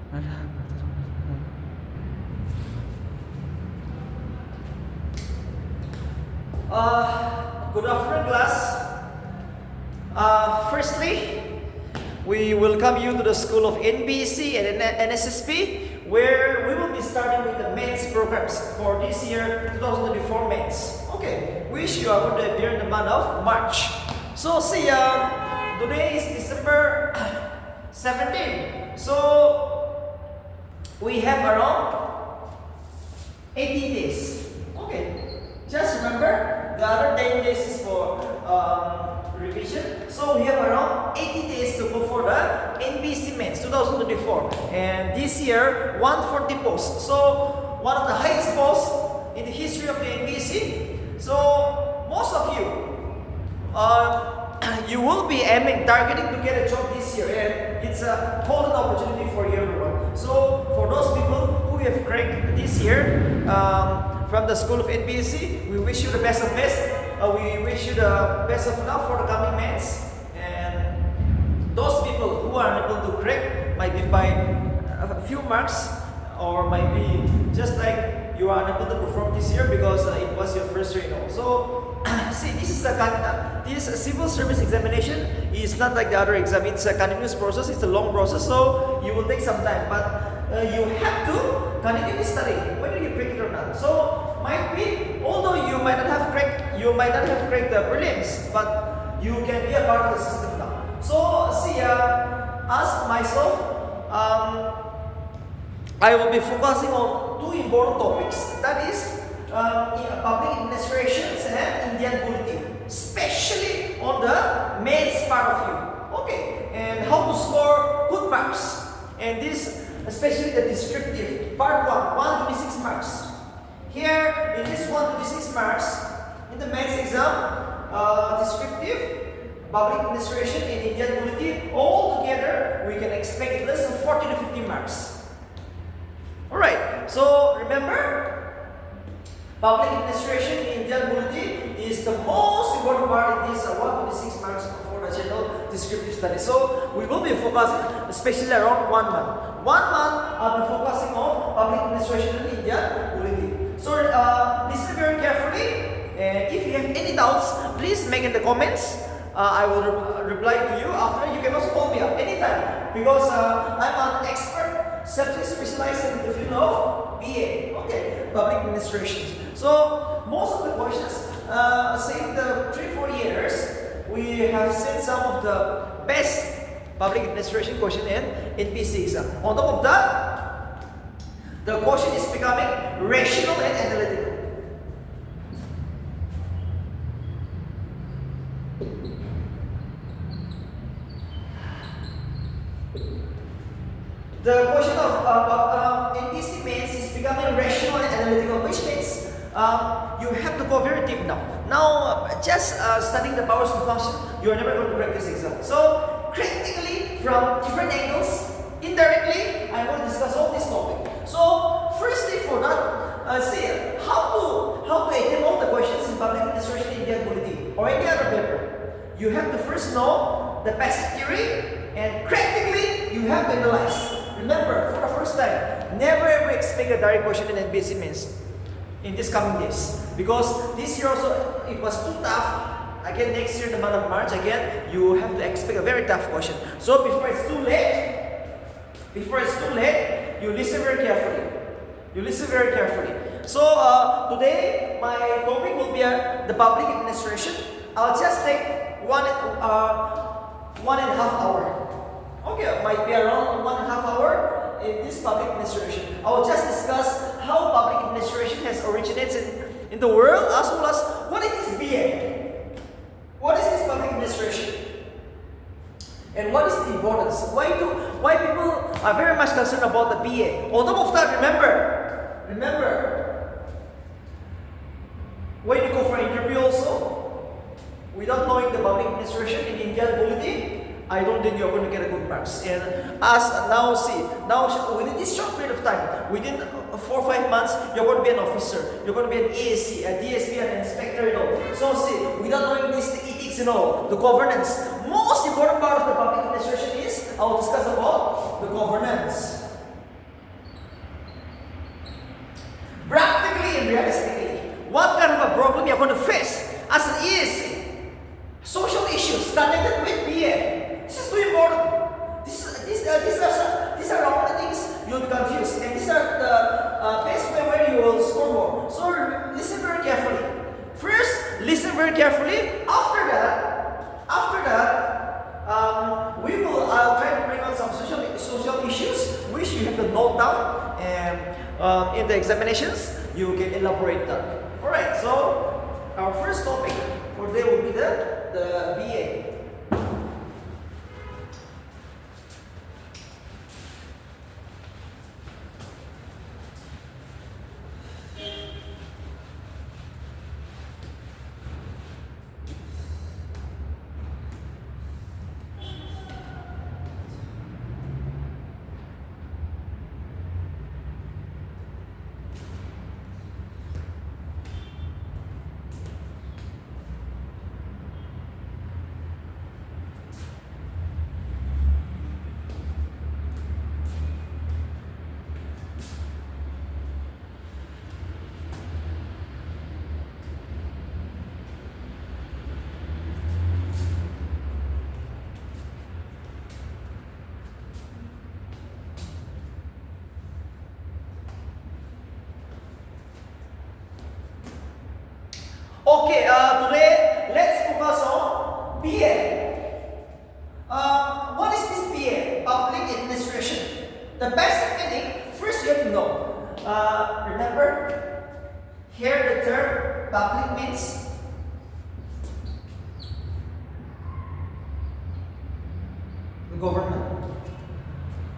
Good afternoon, class. Firstly, we welcome you to the School of NPSC and NSSP, where we will be starting with the mains programs for this year 2024 mains. Okay, wish you a good day during the month of March. So see, today is December 17. So we have around 18 days. Okay, just remember the other 10 days is for revision. So we have around 80 days to go for the NPSC Mains 2024. And this year, 140 posts. So one of the highest posts in the history of the NPSC. So most of you, you will be aiming, targeting to get a job this year. And it's a golden opportunity for you everyone. So for those people who have cracked this year, from the School of NPSC, we wish you the best of best. We wish you the best of luck for the coming mains. And those people who are unable to crack might be by a few marks, or might be just like you are unable to perform this year because it was your first year. So see, this is this civil service examination is not like the other exam. It's a continuous process. It's a long process, so you will take some time. But you have to continue to study whether you crack it or not. So might be, although you might not have cracked the prelims, but you can be a part of the system now. So see, as myself, I will be focusing on two important topics. That is public administrations and Indian polity, especially on the mains part of you. Okay, and how to score good marks. And this, especially the descriptive part 126 marks. Here, in this 126 marks, in the mains exam, descriptive, public administration, and Indian polity, all together, we can expect at least 40 to 50 marks. Alright, so remember, public administration in Indian polity is the most important part in this 126 marks for the general descriptive study. So we will be focusing especially around 1 month. 1 month, I'll be focusing on public administration in Indian polity. So listen very carefully, and if you have any doubts, please make in the comments. I will reply to you after. You can also call me up anytime because I'm an expert, specialized in the field of BA. Okay, public administration. So most of the questions, say the 3-4 years, we have seen some of the best public administration question in NPSC exam. On top of that, the question is becoming rational and analytical. The question of NPSC Mains is becoming rational and analytical, which means you have to go very deep now. Now, just studying the powers and functions, you are never going to crack this exam. So, critically, from different angles, indirectly, I'm going to discuss all this topic. So, firstly, for that, see how to attempt all the questions in public administration, Indian polity, or any other paper. You have to first know the basic theory, and practically, you have to analyze. Remember, for the first time, never ever expect a direct question in NPSC Mains in these coming days. Because this year also, it was too tough. Again, next year, the month of March, again, you have to expect a very tough question. So before it's too late, you listen very carefully. So today, my topic will be the public administration. I'll just take one and a half hour. Okay, might be around 1.5 hours in this public administration. I will just discuss how public administration has originated in the world, as well as what is this BA? What is this public administration? And what is the importance? Why people are very much concerned about the BA? On top of that, remember, when you go for an interview also, without knowing the public administration in Indian polity, I don't think you're going to get a good marks. And as now within this short period of time, within 4 or 5 months, you're going to be an officer, you're going to be an ASC, a DSP, an inspector, So see, without knowing this, the ethics, the governance, most important part of the public administration is, I will discuss about the governance. these are all the things you'll be confused, and these are the best way where you will score more. So listen very carefully. First, listen very carefully. After that, we will try to bring on some social issues which you have to note down, and in the examinations you can elaborate that. All right. So our first topic for today will be the BA. Okay, today let's focus on BA. What is this BA? Public Administration. The basic meaning, first you have to know. Remember, here the term public means the government.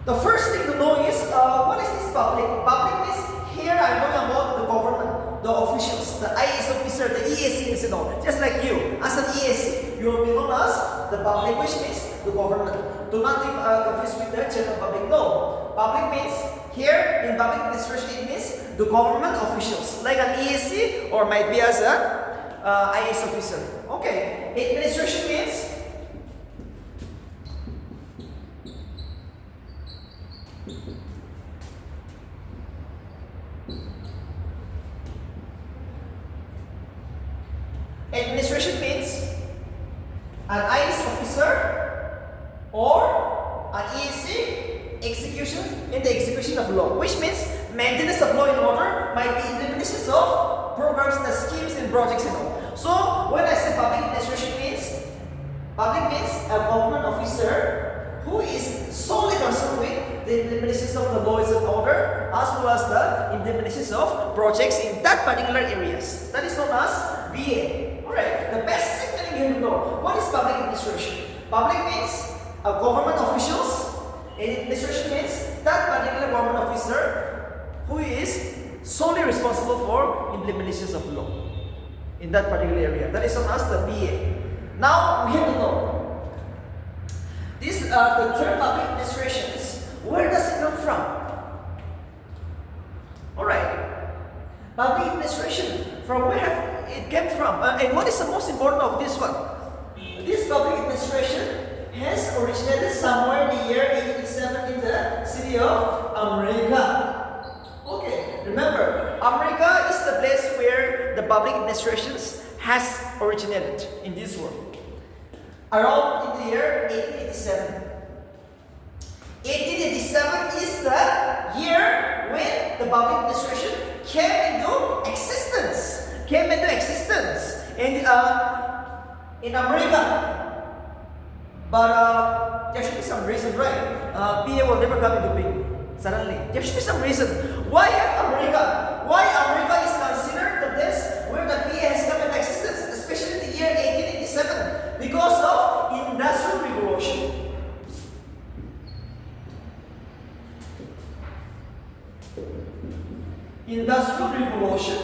The first thing to know is, what is this public? Public means, here I'm talking about the government, the officials, the IAS officer, the EAC, you know, just like you. As an EAC, you will be known as the public, which means the government. Do not be confused with the general public. No. Public means, here in public administration, it means the government officials, like an EAC or might be as a IAS officer. Okay. Administration means an IAS officer or an EAC execution in the execution of law, which means maintenance of law and order might be implementations of programs, the schemes and projects and all. So when I say public administration means, public means a government officer who is solely concerned with the implementations of the laws and order as well as the implementations of projects in that particular areas. That is known as BA. Alright, the basic thing you have to know. What is public administration? Public means government officials, and administration means that particular government officer who is solely responsible for implementations of law in that particular area. That is known as the BA. Now we have to know this the term public administrations. Where does it come from? Alright, public administration, from where it came from, and what is the most important of this one? This public administration has originated somewhere in the year 1887 in the city of America. Okay, remember, America is the place where the public administrations has originated in this world. Around in the year 1887. 1887 is the year when the public administration came into existence. In America. But there should be some reason, right? PA will never come into being suddenly. There should be some reason. Why America? Why America is considered the place where the PA has come into existence, especially in the year 1887, because of Industrial Revolution. Industrial Revolution.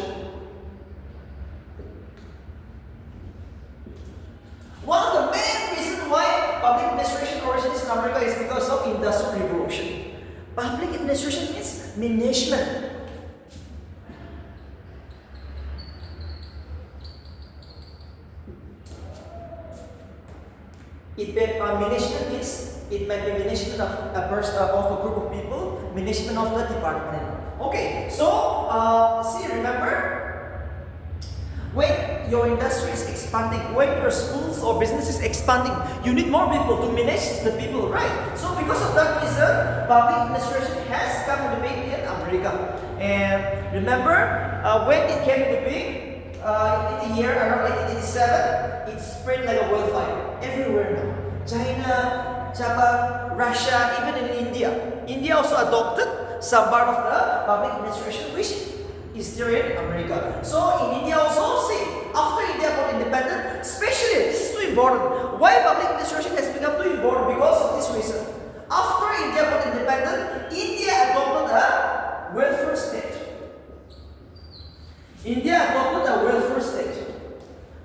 One of the main reasons why public administration originates in America is because of Industrial Revolution. Public administration means management. Management means it might be management of a person, of a group of people, management of the department. Okay, so see, remember when your industry is expanding, when your schools or business is expanding, you need more people to manage the people, right? So because of that reason, public administration has come into being in America. And remember, when it came into being, in the year around 1887, it spread like a wildfire everywhere now. China, Japan, Russia, even in India. India also adopted some part of the public administration, which is there in America. So in India also, see, after India got independent, especially, this is too important. Why public administration has become too important? Because of this reason. After India got independent, India adopted a welfare state. India adopted a welfare state.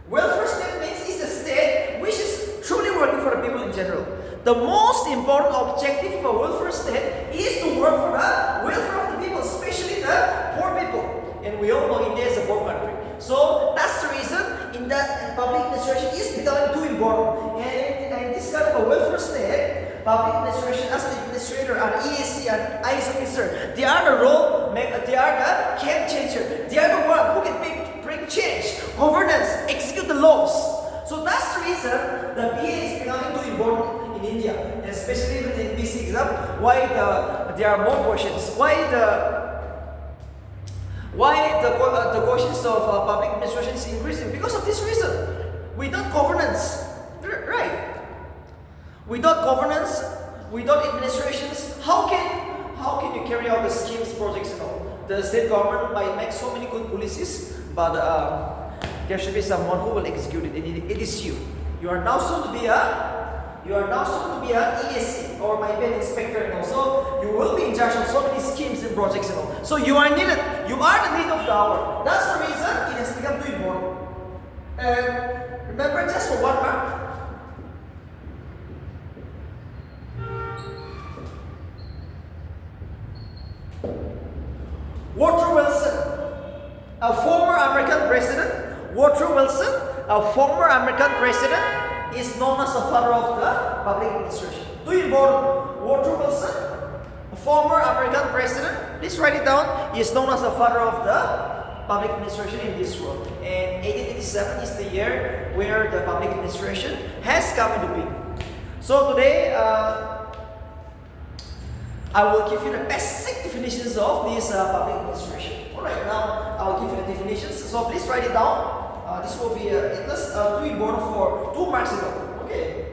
Welfare state means it's a state which is truly working for the people in general. The most important objective of a welfare state is to work for the welfare of the people, especially the poor people. And we all know India is a poor country. So that's the reason in that public administration is becoming too important. And in this kind of a welfare state, public administration as an administrator, an ESC, an IS officer, they are the role, they are the camp changer. They are the one who can bring change, governance, execute the laws. So that's the reason the BA is becoming too important in India, and especially with the NPSC exam. Why there are more questions? Why the questions of public administration is increasing? Because of this reason. Without governance, right? Without governance, without administrations, how can you carry out the schemes, projects, and all? The state government might make so many good policies, but there should be someone who will execute it. It is you. You are now soon to be an ESC or maybe an inspector, and also you will be in charge of so many schemes and projects and all. So you are needed. You are the need of the hour. That's the reason it has become too important. And remember, just for 1 mark. Woodrow Wilson, a former American president. Woodrow Wilson, a former American president, is known as the father of the public administration. Too important. Woodrow Wilson, a former American president, please write it down, is known as the father of the public administration in this world. And 1887 is the year where the public administration has come into being. So today, I will give you the basic definitions of this public administration. Alright, now I will give you the definitions. So please write it down. This will be at least too important for 2 marks ago. Okay.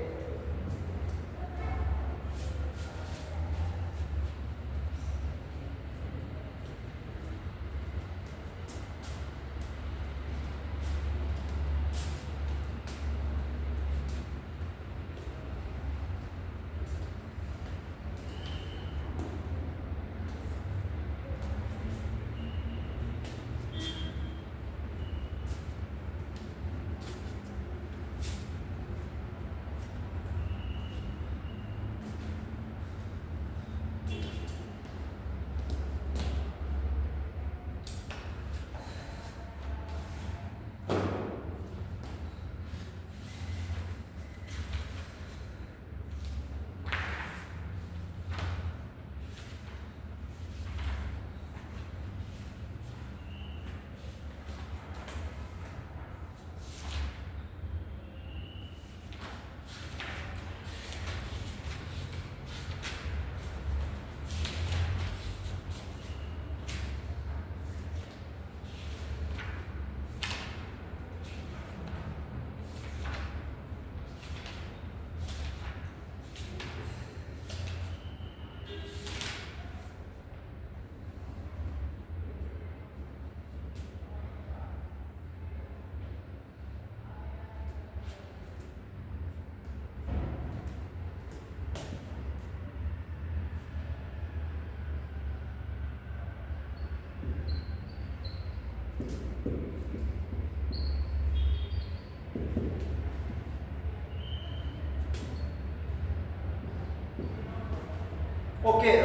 Okay,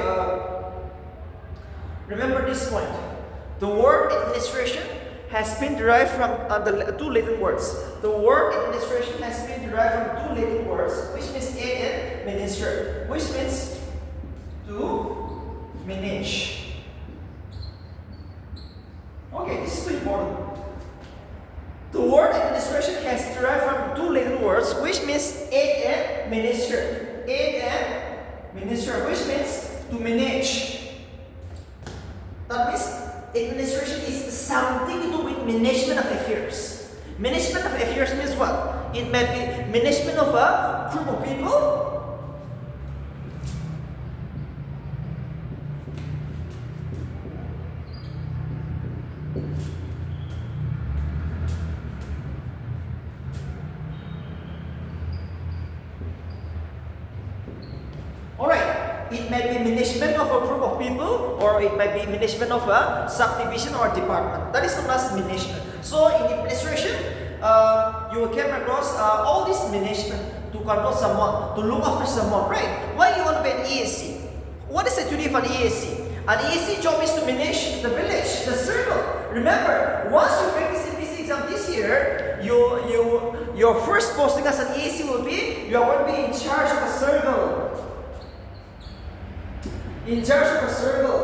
remember this point. The word administration has been derived from the 2 Latin words. The word administration has been derived from 2 Latin words, which means aid and minister, which means to manage. Okay, this is too important. The word word administration has derived from two Latin words, which means aid and minister. Aid and minister, which means to manage. That means administration is something to do with management of affairs. Management of affairs means what? It may be management of a group of people. It may be management of a group of people, or it may be management of a subdivision or department. That is known as management. So in administration, you will come across all this management to control someone, to look after someone, right? Why you want to be an ESC? What is the duty of an ESC? An ESC job is to manage the village, the circle. Remember, once you break this NPSC exam this year, your first posting as an ESC will be, you are going to be in charge of a circle. In charge of a circle.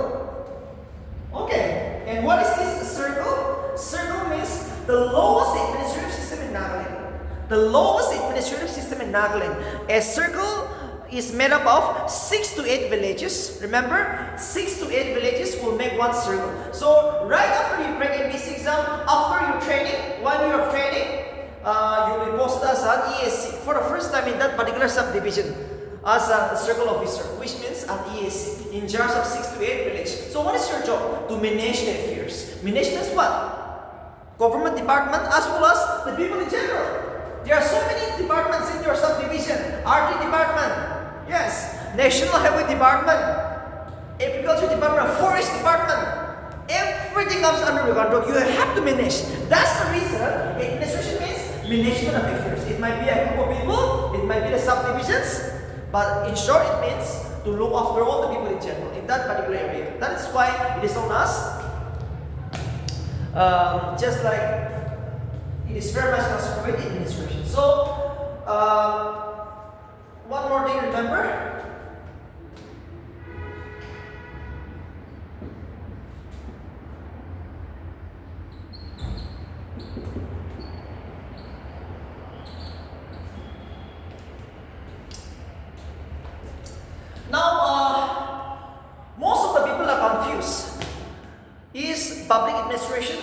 Okay, and what is this circle? Circle means the lowest administrative system in Nagaland. The lowest administrative system in Nagaland. A circle is made up of 6 to 8 villages. Remember, 6 to 8 villages will make one circle. So right after you break NPSC exam, after your training, 1 year of training, you will be posted as an ESC for the first time in that particular subdivision. As a circle officer, which means an ESC, in charge of 6 to 8 villages. So what is your job? To manage the affairs. Management is what? Government department as well as the people in general. There are so many departments in your subdivision. RT department, yes. National Highway department, agriculture department, forest department. Everything comes under your control. You have to manage. That's the reason administration means management of affairs. It might be a group of people, it might be the subdivisions. But in short, it means to look after all the people in general in that particular area. That is why it is known as, just like it is very much considered with administration. So, one more thing, remember. Most of the people are confused. Is public administration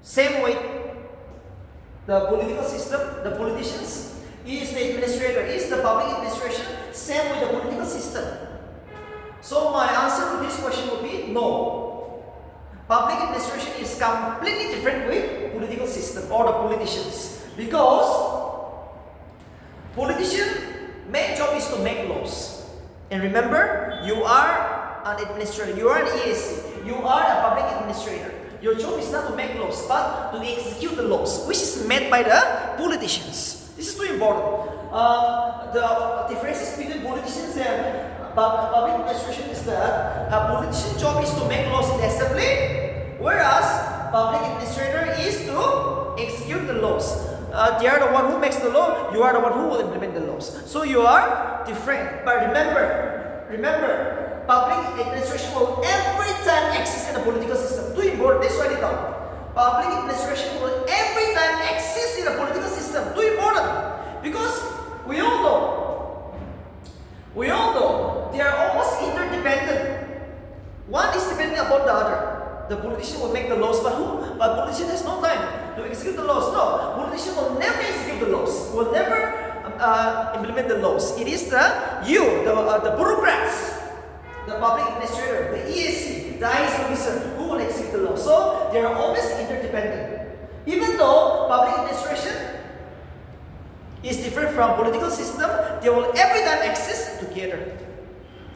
same with the political system, the politicians? Is the administrator, is the public administration same with the political system? So my answer to this question would be no. Public administration is completely different with political system or the politicians, because politician main job is to make laws. And remember, you are an administrator, you are an ESC, you are a public administrator. Your job is not to make laws, but to execute the laws, which is made by the politicians. This is too important. The differences between politicians and public administration is that a politician's job is to make laws in the assembly, whereas public administrator is to execute the laws. They are the one who makes the law, you are the one who will implement the laws. So you are different. But remember, public administration will every time exist in the political system. Too important, this write it down. Public administration will every time exist in the political system. Too important. Because we all know, they are almost interdependent. One is dependent upon the other. The politician will make the laws, but who? But politician has no time to execute the laws. No, politician will never execute the laws. Will never implement the laws. It is the bureaucrats, the public administrator, the ESC, the IS officer who will execute the law. So they are always interdependent. Even though public administration is different from political system, they will every time exist together.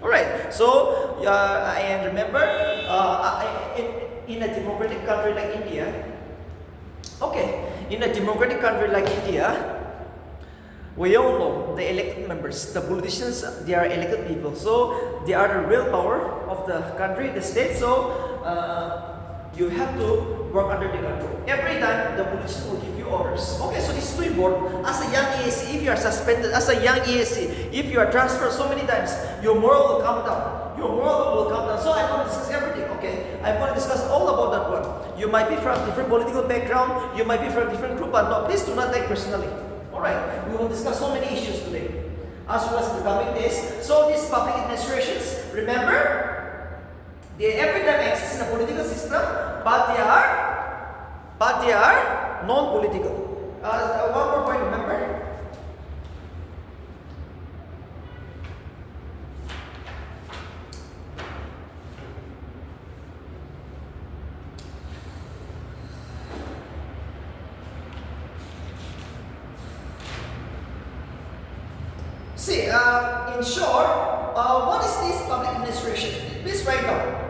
Alright, so and remember, in a democratic country like India, in a democratic country like India, we all know the elected members, the politicians, they are elected people. So they are the real power of the country, the state. So you have to work under their control. Every time the politician will give you orders. Okay, so this is too important. As a young ESC, if you are suspended, as a young ESC, if you are transferred so many times, your moral will come down. Your moral will come down. So I'm going to discuss everything, okay? I'm going to discuss all about that one. You might be from different political background, you might be from different group, but no, please do not take personally. Alright, we will discuss so many issues today, as well as in the coming days. So these public administrations, remember, they every time exist in a political system, but they are non-political. One more point, remember. See, in short, what is this public administration? Please write down.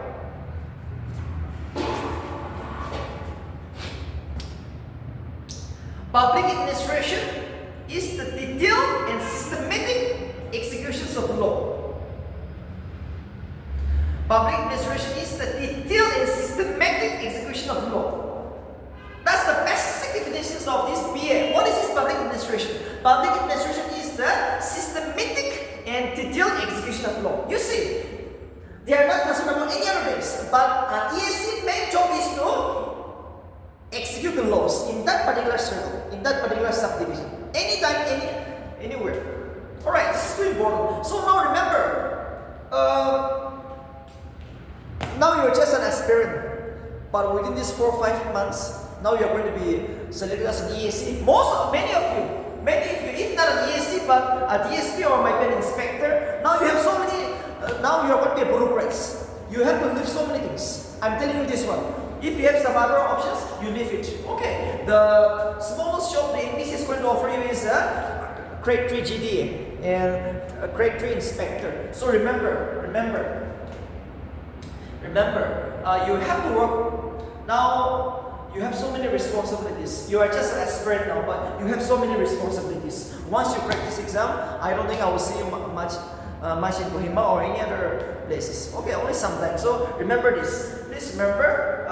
Public administration is the detailed and systematic executions of law. Public administration is the detailed and systematic execution of law. That's the basic definitions of this BA. What is this public administration? Public administration is the systematic and detailed execution of law. You see, they are not concerned about any other things, but ESC main job is to execute the laws in that particular circle, in that particular subdivision, anytime, anywhere. Alright, this is too important. So now remember, now you're just an aspirant, but within these 4 or 5 months, now you're going to be selected as an ESC. Many of you, if not an ESC, but a DSP or maybe an inspector, now you have so many, now you're going to be a bureaucrat. You have to leave so many things. I'm telling you this one. If you have some other options, you leave it. Okay, the smallest job the NPC is going to offer you is a grade 3 GDA and a grade 3 inspector. So remember, you have to work. Now, you have so many responsibilities. You are just an aspirant now, but you have so many responsibilities. Once you crack this exam, I don't think I will see you much in Kohima or any other places. Okay, only sometimes. So remember this. Please remember,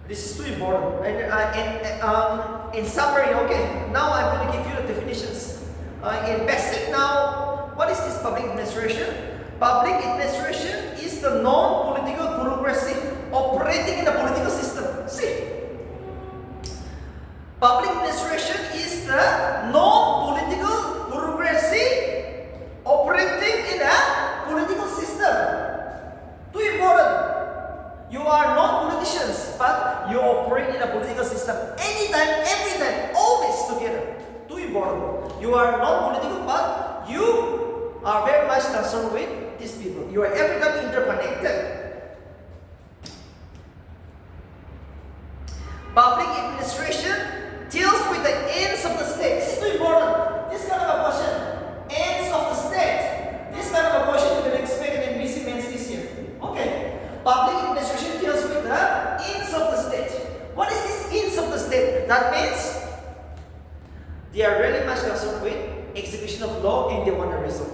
this is too important. And in summary, okay, now I'm going to give you the definitions. In basic now, what is this public administration? Public administration is the non-political bureaucracy operating in the political system. See, public administration is the non-political bureaucracy operating in a political system. Too important. You are not politicians, but you operate in a political system. Anytime, every time, always together. Too important. You are not political, but you are very much concerned with these people. You are every time interconnected. Public administration deals with the ends of the state. This is too important. This kind of a question. Ends of the state. This kind of a question you can expect in NPSC Mains this year. Okay. Public administration deals with the ends of the state. What is this ends of the state? That means they are really much concerned with execution of law and they want a result.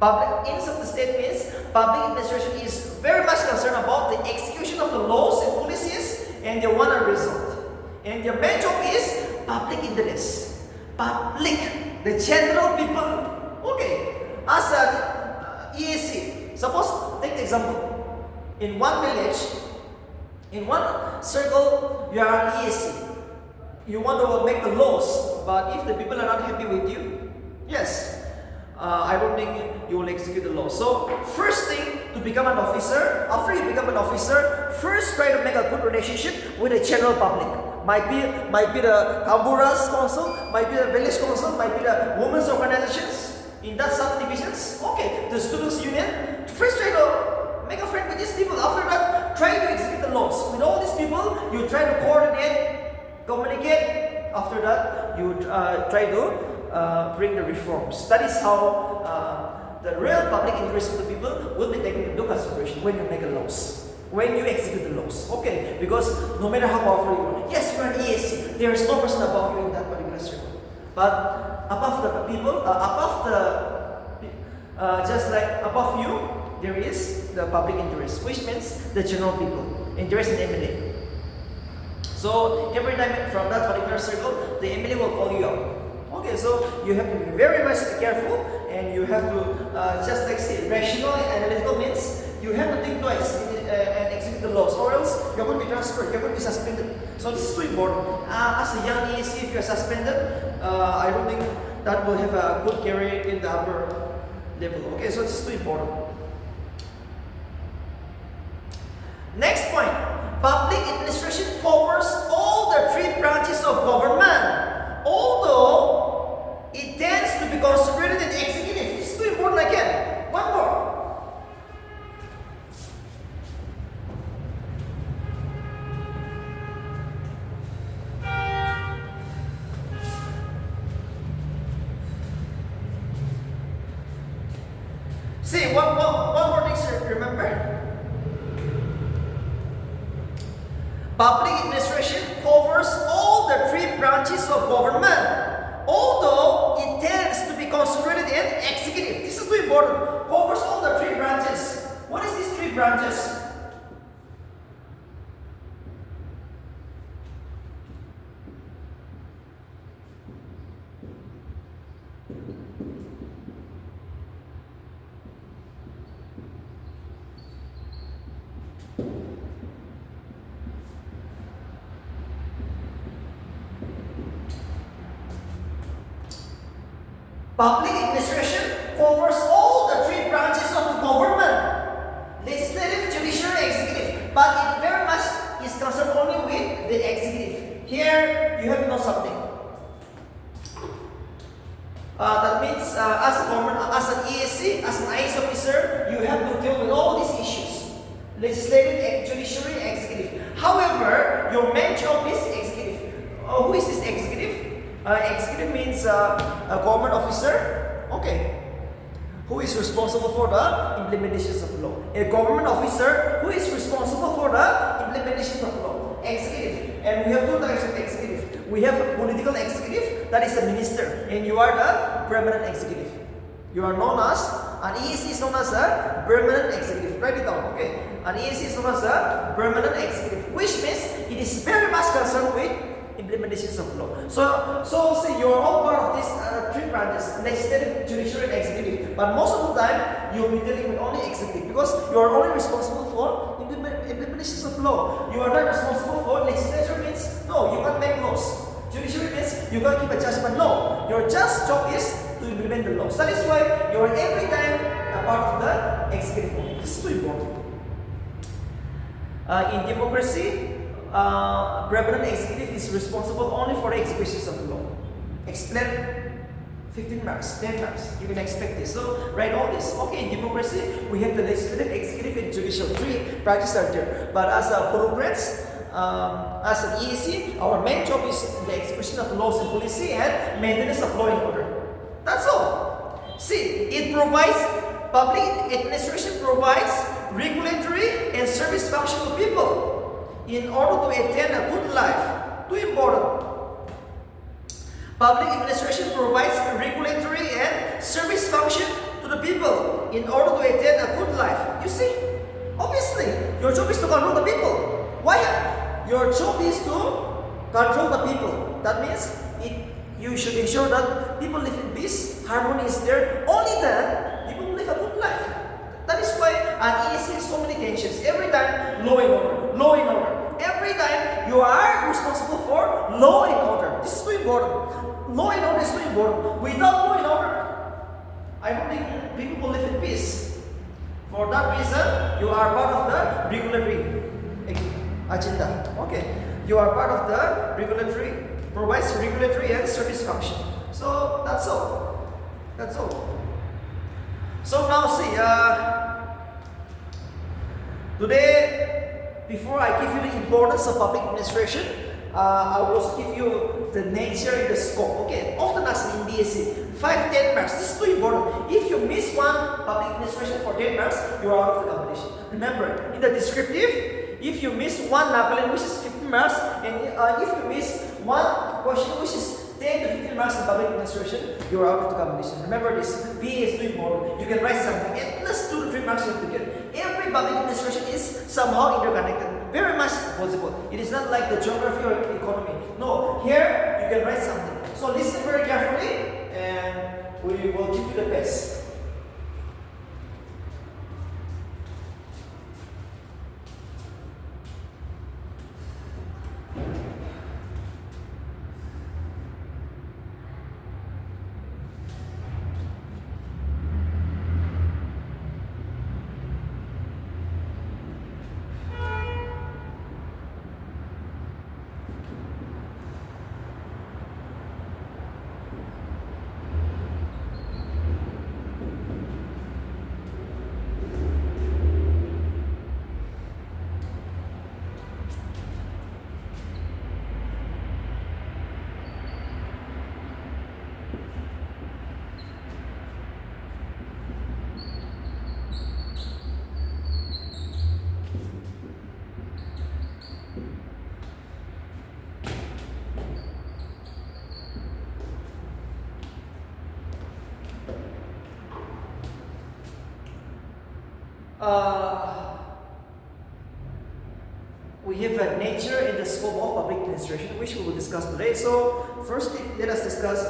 Public ends of the state means public administration is very much concerned about the execution of the laws and policies and they want a result. And their main job is public interest. Public, the general people. Okay, as an ESC, suppose take the example. In one village, in one circle, you are an ESC. You want to make the laws, but if the people are not happy with you, yes, I don't think you will execute the law. So, first thing to become an officer, after you become an officer, first try to make a good relationship with the general public. Might be the Kamburas Council, might be the village council, might be the women's organizations in that subdivisions. Okay, the students' union. First try to make a friend with these people. After that, try to execute the laws. With all these people, you try to coordinate, communicate. After that, you try to bring the reforms. That is how the real public interest of the people will be taken into consideration when you make the laws, when you execute the laws. Okay, because no matter how powerful you are, yes, you are an ESC. There is no person above you in that particular circle. But above the people, just like above you, there is the public interest, which means the general people, interest in MLA. So every time from that particular circle, the MLA will call you up. Okay, so you have to be very much careful, and you have to just like say rational and analytical means you have to think twice and execute the laws, or else you're going to be transferred. You're going to be suspended. So this is too important. As a young ESC, if you're suspended, I don't think that will have a good career in the upper level. Okay, so this is too important. Next point. Public administration covers all the three branches of government, although it tends to be concentrated in executive. This is too important again. One more. See, one more thing to remember. Public administration covers all the three branches of government, although it tends to be concentrated in executive. This is too important. Covers all the three branches. What is these three branches? Public administration covers all the three branches of the government: legislative, judiciary, executive. But it very much is concerned only with the executive. Here you have to know something. That means as a government, as an ESC, as an IAS officer, you have to deal with all these issues: legislative, judiciary, executive. However, your main job is executive. Who is this executive? Executive means a government officer, okay, who is responsible for the implementations of law. A government officer who is responsible for the implementation of law. Executive. And we have two types of executive. We have a political executive, that is a minister, and you are the permanent executive. You are known as, an ESC is known as a permanent executive. Write it down, okay? An ESC is known as a permanent executive, which means it is very much concerned with implementations of law. So say you are all part of these three branches: legislative, judiciary, and executive. But most of the time, you will be dealing with only executive, because you are only responsible for implementations of law. You are not responsible for legislature. Means no, you can't make laws. Judiciary means you can't give a judgment. No, your just job is to implement the laws. That is why you are every time a part of the executive only. This is too important. In democracy, permanent executive is responsible only for the executions of the law. Explain 15 marks, 10 marks. You can expect this. So write all this. Okay, in democracy, we have the legislative, executive, and judicial. Three branches are there. But as a progress, as an ESC, our main job is the execution of laws and policy and maintenance of law and order. That's all. See, it provides, public administration provides regulatory and service function to people in order to attain a good life. Too important. Public administration provides regulatory and service function to the people in order to attain a good life. You see, obviously, your job is to control the people. Why? Your job is to control the people. That means you should ensure that people live in peace, harmony is there. Only then people will live a good life. That is why an ESC has so many tensions. Every time, law and order, law and order. Every time you are responsible for law and order. This is too important. Law and order is too important. Without law and order, I don't think people will live in peace. For that reason, you are part of the regulatory agenda. Okay, you are part of the regulatory, provides regulatory and service function. So that's all. That's all. So now see, today, before I give you the importance of public administration, I will give you the nature and the scope. Okay, often asked in BSc, 5-10 marks. This is too important. If you miss one public administration for 10 marks, you are out of the competition. Remember, in the descriptive, if you miss one Napoleon, which is 15 marks, and if you miss one question, which is 10 to 15 marks in public administration, you are out of the competition. Remember this, B is too important. You can write something, and plus 2 to 3 marks you have to get. Every public administration is somehow interconnected. Very much possible. It is not like the geography or economy. No, here you can write something. So listen very carefully, and we will give you the best. we have a nature and the scope of public administration, which we will discuss today. So, firstly, let us discuss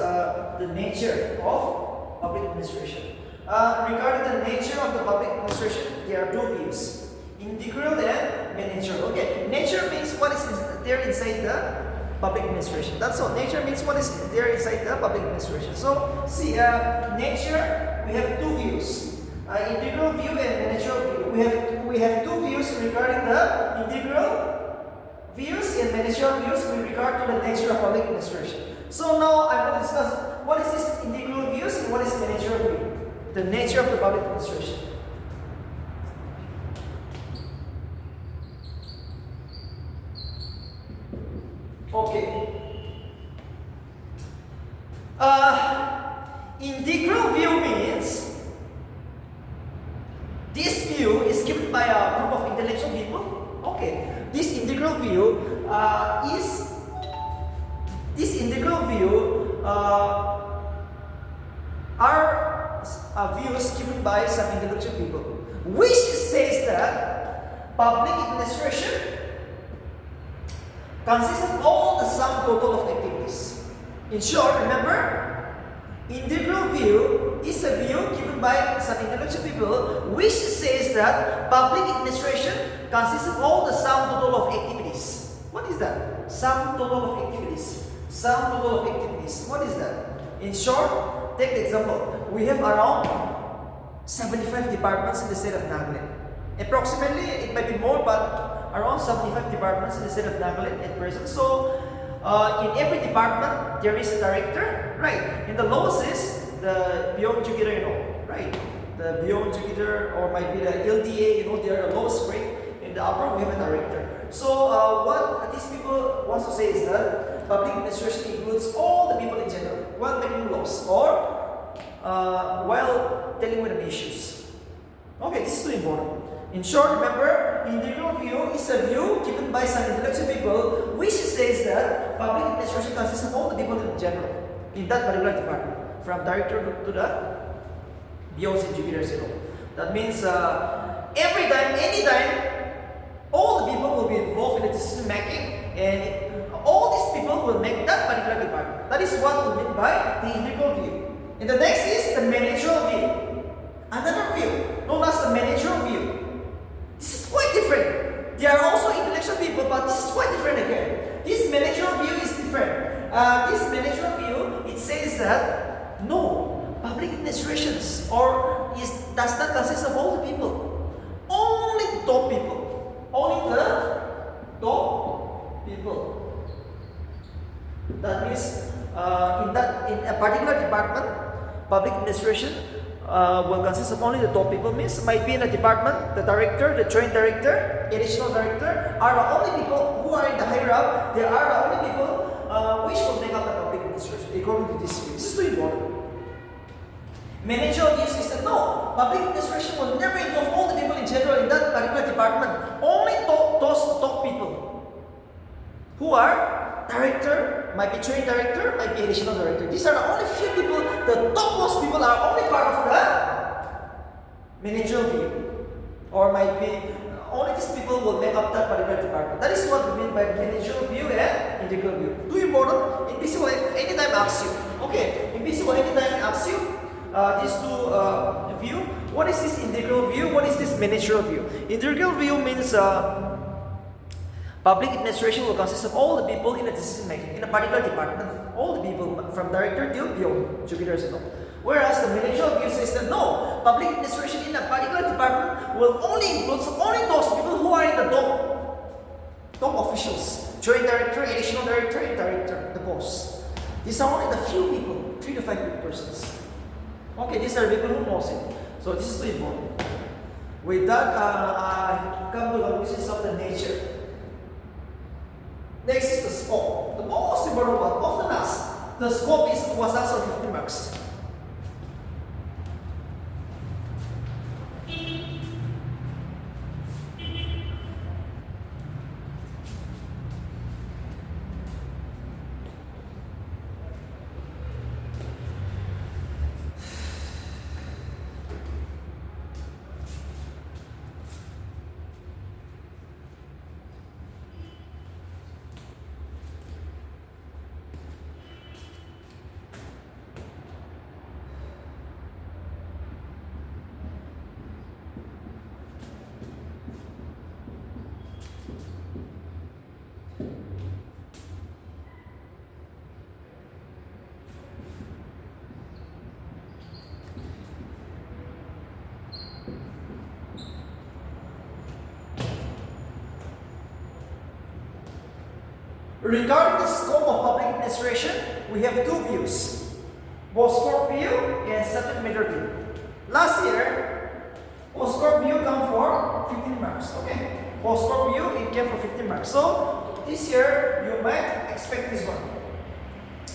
the nature of public administration. Regarding the nature of the public administration, there are two views: integral and managerial. Okay, nature means what is there inside the public administration. That's all. Nature means what is there inside the public administration. So, see, nature, we have two views. Integral view and managerial view. We have two views regarding the integral views and managerial views with regard to the nature of public administration. So now I will discuss what is this integral views and what is managerial view. The nature of the public administration. Okay. Integral view means this view is given by a group of intellectual people. Okay, this integral view are views given by some intellectual people, which says that public administration consists of all the sum total of activities. In short, remember, integral view is a view given by some intellectual people which says that public administration consists of all the sum total of activities. What is that? Sum total of activities. Sum total of activities. What is that? In short, take the example. We have around 75 departments in the state of Nagaland. Approximately, it might be more, but around 75 departments in the state of Nagaland at present. So, in every department, there is a director, right? In the lowest is the beyond junior, right? The beyond junior or might be the LDA, they are the lowest grade. In the upper, we have a director. So, what these people want to say is that public administration includes all the people in general while making laws or while dealing with the issues. Okay, this is too important. In short, remember, integral view is a view given by some intellectual people which says that public administration consists of all the people in general in that particular department, from director to the BOs and juniors. That means every time, anytime, all the people will be involved in the decision making, and all these people will make that particular department. That is what we mean by the integral view. And the next is the managerial view. Another view known as the managerial view. This is quite different. They are also intellectual people, but this is quite different again. This managerial view is different. This managerial view, it says that no, public administrations does not consist of all the people. Only the top people. Only the top people. That means in a particular department, public administration will consist of only the top people. Means might be in a department, the director, the joint director, additional director are the only people who are in the higher up. They are the only people which will make up the public administration according to this view. This is too important. Managerial view says that no, public administration will never involve all the people in general in that particular department. Only those top people who are director, might be joint director, might be additional director. These are the only few people, the topmost people are only part of the managerial view. Or might be, only these people will make up that particular department. That is what we mean by managerial view and integral view. Too important, in PC will anytime asks you. Okay, in PC will anytime asks you these two view. What is this integral view? What is this managerial view? Integral view means public administration will consist of all the people in a decision making in a particular department. All the people from director till beyond juniors and all. Whereas the managerial view says that no, public administration in a particular department will only include only those people who are in the top officials, joint director, additional director, and director, the boss. These are only the few people, 3 to 5 persons. Okay, these are people who knows it. So this is too important. With that, I come to the conclusions of the nature. Next is the scope. The most important one, often asked. The scope was asked for 50 marks. Regarding the scope of public administration, we have two views: post-score view and subject matter view. Last year, post-score view come for 15 marks. Okay, post-score view it came for 15 marks. So this year you might expect this one,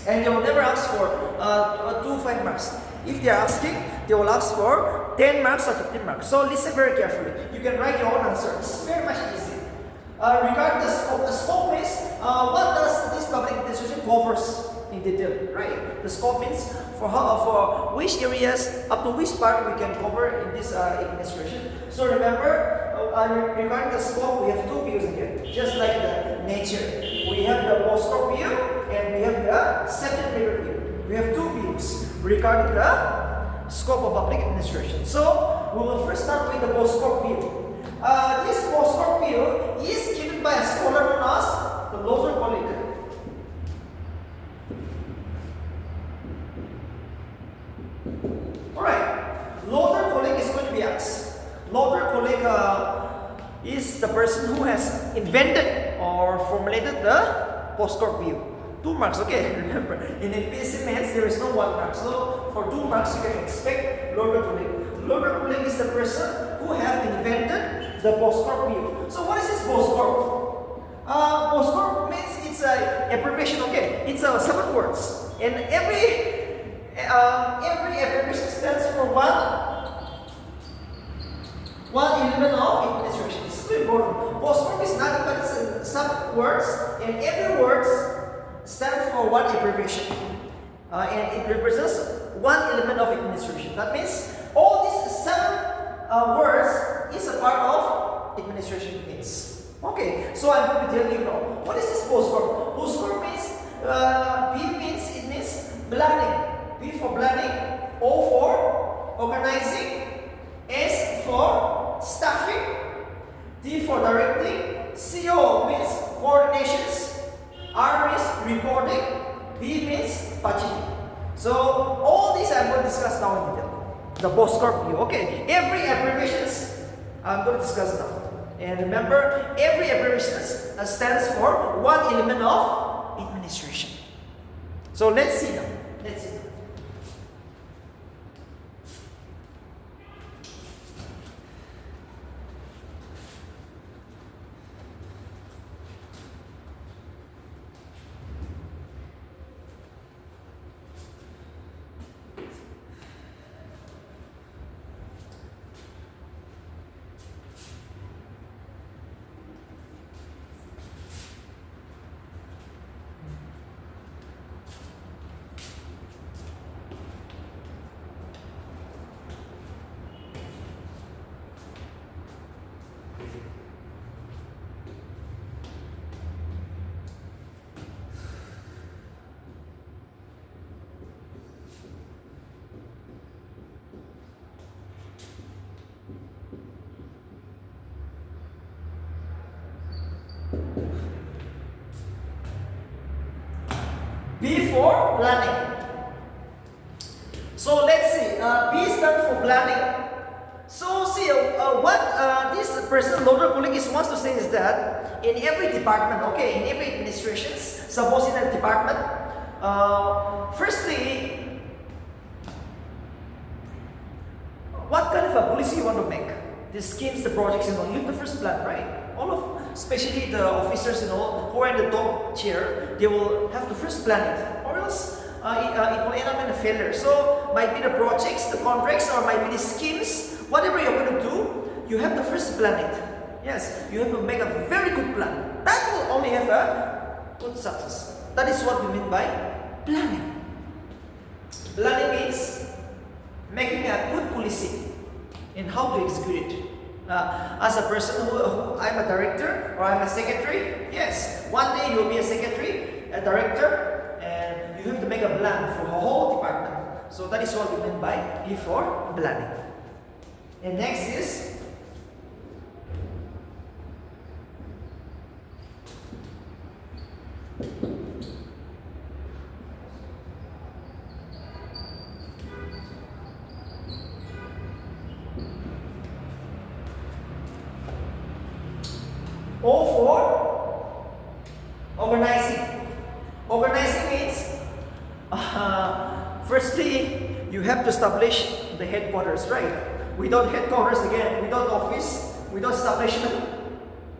and they will never ask for 5 marks. If they are asking, they will ask for 10 marks or 15 marks. So listen very carefully. You can write your own answer. It's very much easy. Regarding the scope means what does this public administration covers in detail, right? The scope means for which areas up to which part we can cover in this administration. So remember, regarding the scope, we have two views again, just like the nature. We have the post-scope view and we have the subject matter view. We have two views regarding the scope of public administration. So we will first start with the post-scope view. This post-scope view is given by a scholar known as the Lothar colleague. Alright, Lothar colleague is going to be asked. Lothar colleague is the person who has invented or formulated the post-scope view. 2 marks, okay, remember, in NPSC Mains there is no 1 mark. So for 2 marks you can expect Lothar colleague. Lothar colleague is the person who have invented the post-scope view. So what is this post-scope? Post-scope means it's a abbreviation, okay, it's 7 words. And every abbreviation stands for one element of administration. This is very important. Post-scope is nothing but some words, and every word stands for one abbreviation, and it represents one element of administration. That means all these 7 words is a part of administration means. Okay, so I'm going to tell you now. What is this post-scope? Post-scope means B means it means planning. B for planning, O for organizing, S for staffing, D for directing, CO means coordinations, R means reporting, B means budgeting. So all these I'm going to discuss now in detail. The post-scope view. Okay, every abbreviations I'm going to discuss now. And remember, every abbreviation stands for one element of administration. So let's see now. Let's see now. B for planning. So let's see. B stands for planning. So see what this person, Lothar colleague, wants to say is that in every department, okay, in every administration, suppose in a department, firstly, what kind of a policy you want to make? The schemes, the projects, you have the first plan, right? All of, especially the officers, who are in the top chair, they will have to first plan it, or else it will end up in a failure. So might be the projects, the contracts, or might be the schemes. Whatever you're going to do, you have to first plan it. Yes, you have to make a very good plan. That will only have a good success. That is what we mean by planning. Planning means making a good policy in how to execute it. As a person who I'm a director or I'm a secretary, yes, one day you'll be a secretary, a director, and you have to make a plan for the whole department. So that is what we mean by B for planning. And next is O for organizing. have to establish the headquarters, right? Without headquarters again, without office, without establishment,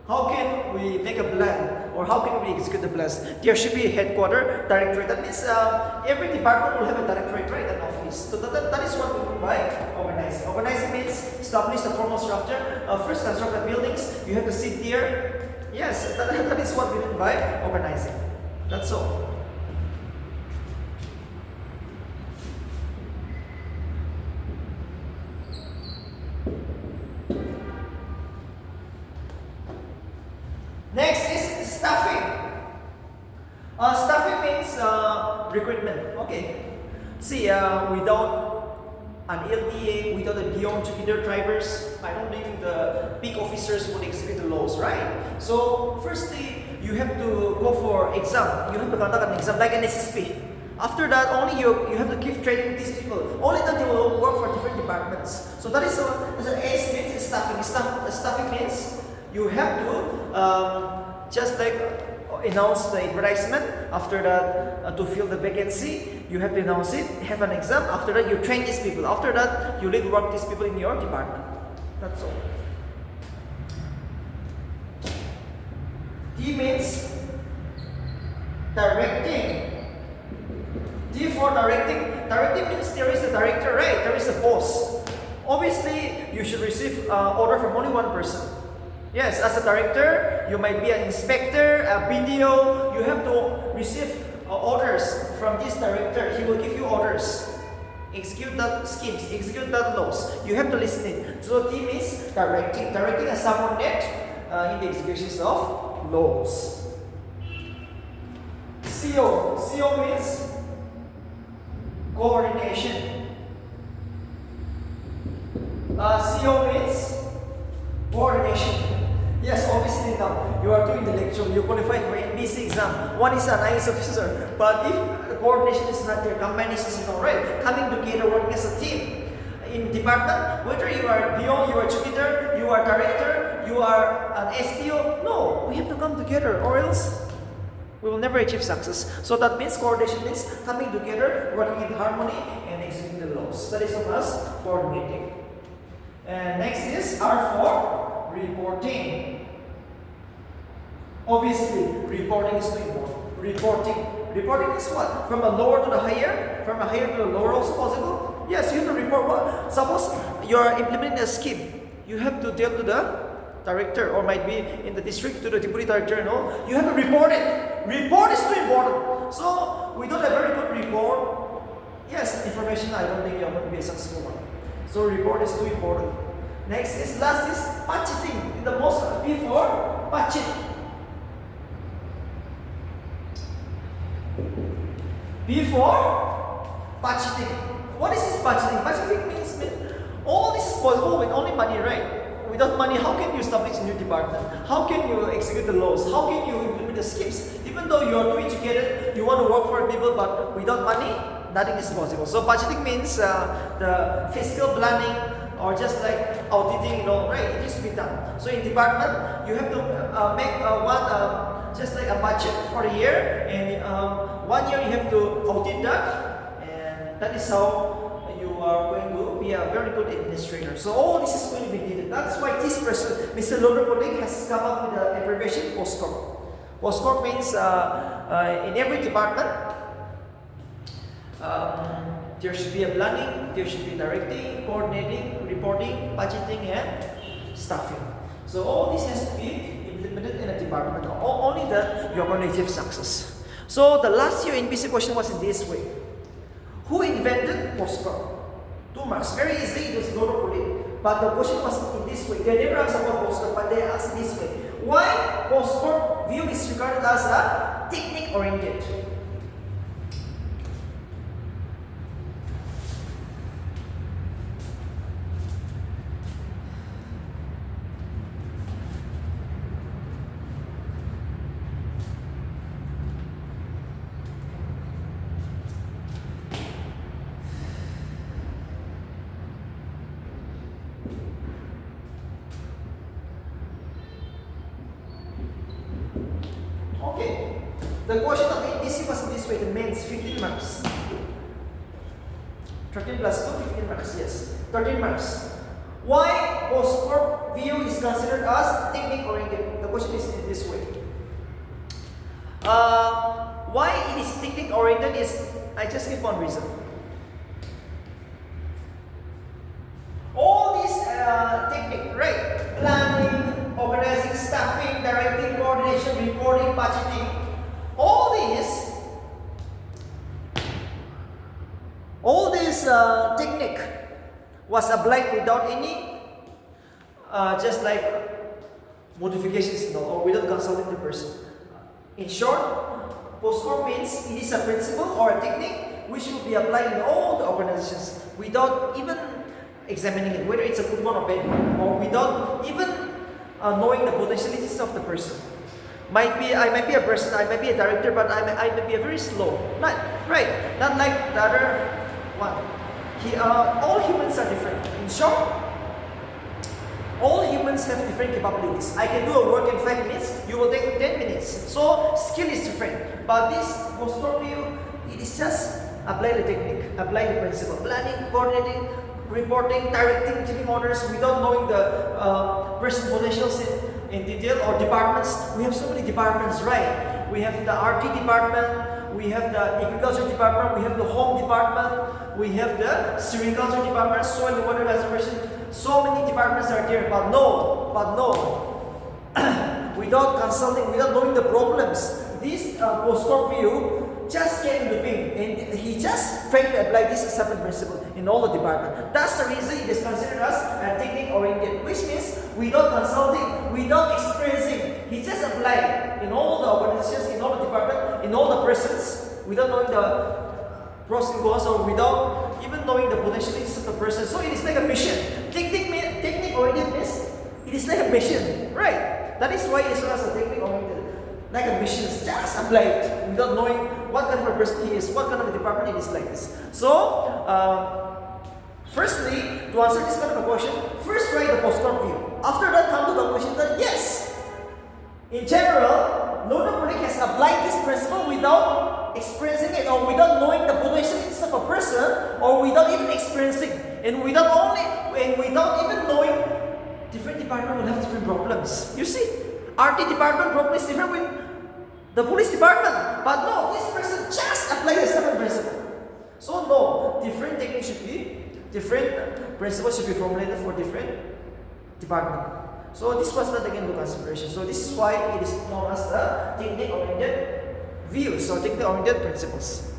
how can we make a plan or how can we execute the plans? There should be a headquarter, directorate. That means every department will have a directorate, right? An office. So that is what we mean by organizing. Organizing means establish the formal structure. First construct the buildings. You have to sit there. Yes, that is what we mean by organizing. That's all. Next is staffing. Staffing means recruitment. Okay. See, without an LDA, without a beyond together drivers, I don't think the big officers would execute the laws, right? So, firstly, you have to go for exam. You have to conduct an exam like an SSP. After that, only you have to keep training these people. Only then they will work for different departments. So that is the S means staffing. Staffing means you have to just like announce the advertisement. After that, to fill the vacancy, you have to announce it, have an exam. After that, you train these people. After that, you lead work these people in your department. That's all. D means directing. D for directing. Directing means there is a director, right? There is a boss. Obviously, you should receive order from only one person. Yes, as a director, you might be an inspector, a BDO. You have to receive orders from this director. He will give you orders. Execute that schemes, execute that laws. You have to listen it. So D means directing. Directing a subordinate in the executions of laws. CO. CO means coordination. CO means coordination. Yes, obviously now you are doing the lecture, you qualified for NPSC exam. One is an IS officer, but if the coordination is not there, combination is not right, coming together, working as a team. In department, whether you are beyond, you are tutor, you are director, you are an STO, no, we have to come together or else we will never achieve success. So that means coordination means coming together, working in harmony and executing the laws. That is known as coordinating. And next is R for reporting. Obviously, reporting is too important. Reporting is what? From a lower to the higher? From a higher to the lower also possible? Yes, you have to report what? Suppose you are implementing a scheme. You have to tell to the director or might be in the district to the deputy director. No? You have to report it. Report is too important. So, without a very good report, yes, information, I don't think you are going to be a successful one. So, report is too important. Next is, last is budgeting. The most before budget. Before budgeting. What is this budgeting? Budgeting means all this is possible with only money, right? Without money, how can you establish a new department? How can you execute the laws? How can you implement the schemes? Even though you are doing together, you want to work for people, but without money, nothing is possible. So budgeting means the fiscal planning or just like auditing, right? It needs to be done. So in department, you have to make just like a budget for a year, and 1 year you have to audit that, and that is how you are going to be a very good administrator. So all this is going to be needed. That's why this person, Mr. Lodopolik, has come up with the abbreviation POSCORP. POSCORP means in every department, there should be a planning, there should be directing, coordinating, reporting, budgeting, and staffing. So all this has to be implemented in a department. Only then you are going to achieve success. So the last year NPSC question was in this way. Who invented POSCORP? 2 marks. Very easy, it was Lodopolik. But the question was in this way. They never asked about POSCORP, but they asked this way. Why POSCORP view is regarded as a technique-oriented? Okay. The question of NPSC was this way, the mains 15 marks. 13 plus 2, 15 marks. Yes, 13 marks. Why post-corp view is considered as technique-oriented? The question is in this way. Why it is technique-oriented is, I just give one reason. All these technique, right? Planning, organizing, staffing, directing, coordination, reporting, budgeting, all this technique was applied without any just like modifications, or without consulting the person. In short, post-corp means it is a principle or a technique which will be applied in all the organizations without even examining it, whether it's a good one or bad one, or without even knowing the potentialities of the person. I might be a person, I might be a director, but I might be a very slow. Not like the other one. All humans are different. In short, all humans have different capabilities. I can do a work in 5 minutes, you will take 10 minutes. So skill is different. But this post-corp view, it is just apply the technique, apply the principle. Planning, coordinating, reporting, directing, giving orders without knowing the person's potentials in detail, or departments. We have so many departments, right? We have the RT department, we have the agriculture department, we have the home department, we have the silviculture department, soil and water conservation. So many departments are there, but no, without consulting, without knowing the problems, this post-corp view just came into being, and he just tried to apply this separate principle in all the departments. That's the reason it is considered as a technique-oriented, which means without consulting, without experiencing, he just applied in all the organizations, in all the departments, in all the persons, without knowing the pros and cons, or without even knowing the potentialities of the person. So it is like a mission. Technique-oriented means it is like a mission, right? That is why it is known as a technique-oriented. Like a mission, just apply it without knowing what kind of a person he is, what kind of a department it is like this. So, firstly, to answer this kind of a question, first write the post-corp view. After that, come to the conclusion that yes, in general, nobody has applied this principle without experiencing it, or without knowing the potentialities of a person, or without even experiencing, and without even knowing different departments will have different problems. You see, RT department problem is different with the police department, but no, this person just applied the separate principle. So no, different techniques should be, different principles should be formulated for different department. So this was not taken into consideration. So this is why it is known as the technique-oriented views, or technique-oriented principles.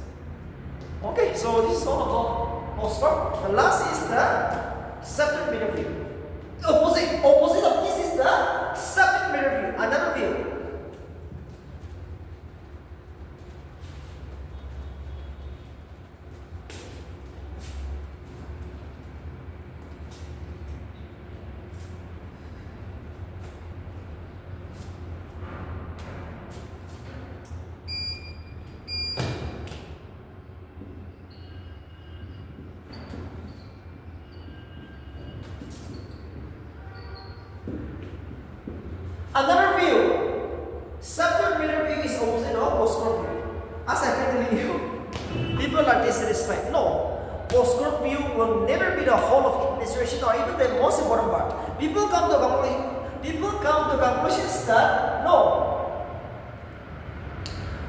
Okay, so this is all about post-corp. The last is the subject matter view. Opposite of this is the subject matter view, another view. Another view, subject matter view is opposite of post-corp view. As I've been telling you, people are dissatisfied. No, post-corp view will never be the whole of administration, or even the most important part. People come to conclusions that no,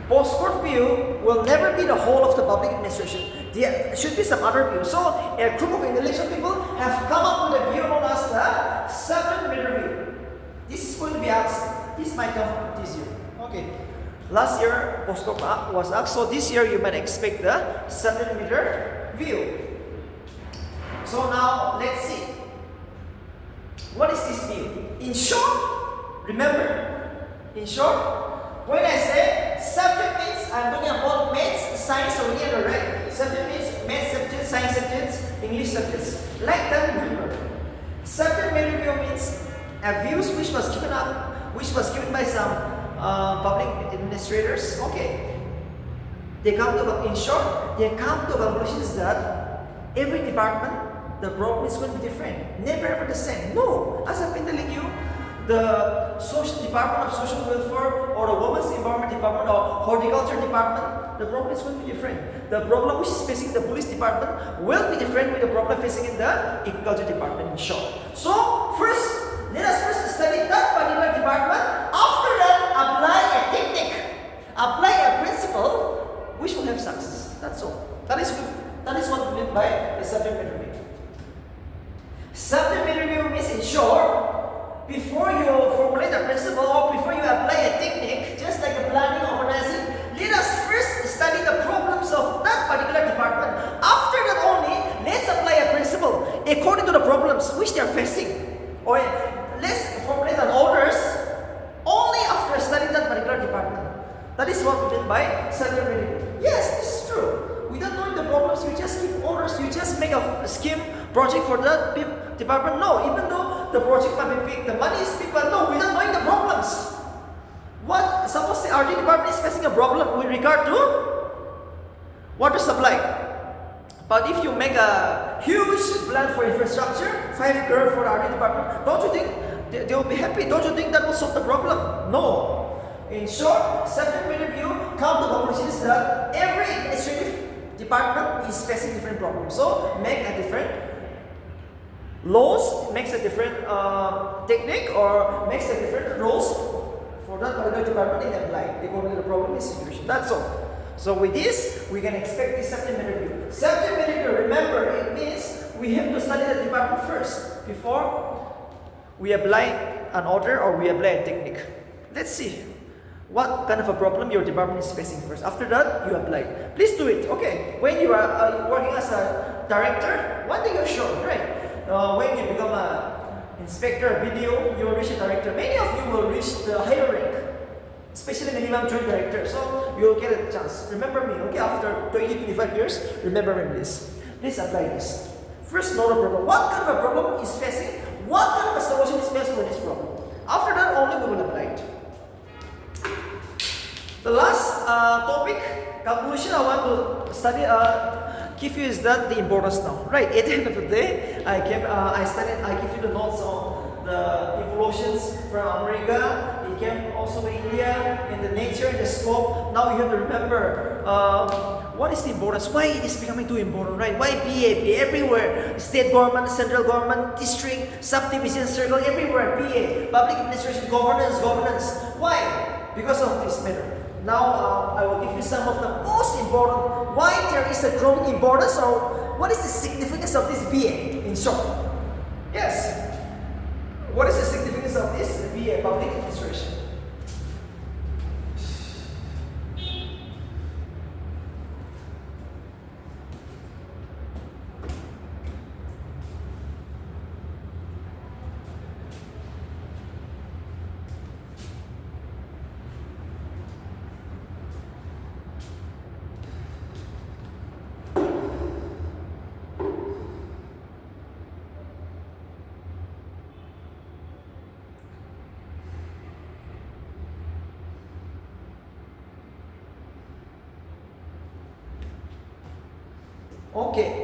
post-corp view will never be the whole of the public administration. There should be some other view. So a group of intellectual people have come up with a view known as the subject matter view. This is going to be asked. This might come this year. Okay. Last year, post-corp was asked. So this year, you might expect the subject matter view. So now, let's see. What is this view? In short, remember. In short, when I say subject means, I'm talking about maths, science, or whatever, right? Subject means maths subjects, science subjects, English subjects. Like that, remember. Subject matter view means views which was given by some public administrators. Okay, they come to, in short, they come to conclusions that every department, the problem is going to be different, never ever the same. No, as I've been telling you, the social department of social welfare, or the women's environment department, or horticulture department, the problem is going to be different. The problem which is facing the police department will be different with the problem facing in the agriculture department in short. So let us first study that particular department. After that, apply a technique, apply a principle which will have success. That's all. That is what we mean by the subject matter review. Subject matter review means, in short, before you formulate a principle or before you apply a technique, just like the planning, organizing, let us first study the problems of that particular department. After that only, let's apply a principle according to the problems which they are facing. Or let's formulate an orders only after studying that particular department. That is what we mean by subject matter review. Yes, this is true. Without knowing the problems, you just give orders, you just make a scheme project for that department. No, even though the project might be big, the money is big, but no, without knowing the problems. What, suppose the RD department is facing a problem with regard to water supply. But if you make a huge plan for infrastructure, 5 crore for the RD department, don't you think they will be happy? Don't you think that will solve the problem? No. In short, subject matter review come to the conclusion is that every administrative department is facing different problems. So make a different laws, makes a different technique, or makes a different rules for that particular department in apply according to the problem and situation. That's all. So with this, we can expect this subject matter review. Subject matter review, remember, it means we have to study the department first before we apply an order or we apply a technique. Let's see what kind of a problem your department is facing first. After that, you apply. Please do it. Okay. When you are working as a director, one thing you're sure, right? When you become an inspector, BDO, you will reach a director. Many of you will reach the higher rank, especially minimum joint director. So you will get a chance. Remember me, okay? After 20-25 years, remember me this. Please apply this. First, know the problem. What kind of a problem is facing? What kind of a solution is best for this problem? After that, only we will apply it. The last topic, conclusion I want to study, give you is that the importance now. Right, at the end of the day, I give you the notes on the evolutions from America. It came also to India, in the nature and the scope. Now you have to remember what is the importance, why it is becoming too important, right? Why BA everywhere, state government, central government, district, subdivision, circle, everywhere, BA, public administration, governance. Why? Because of this matter. Now I will give you some of the most important, why there is a growing importance, or what is the significance of this BA in short. Yes, what is the significance of this BA, public administration? Okay.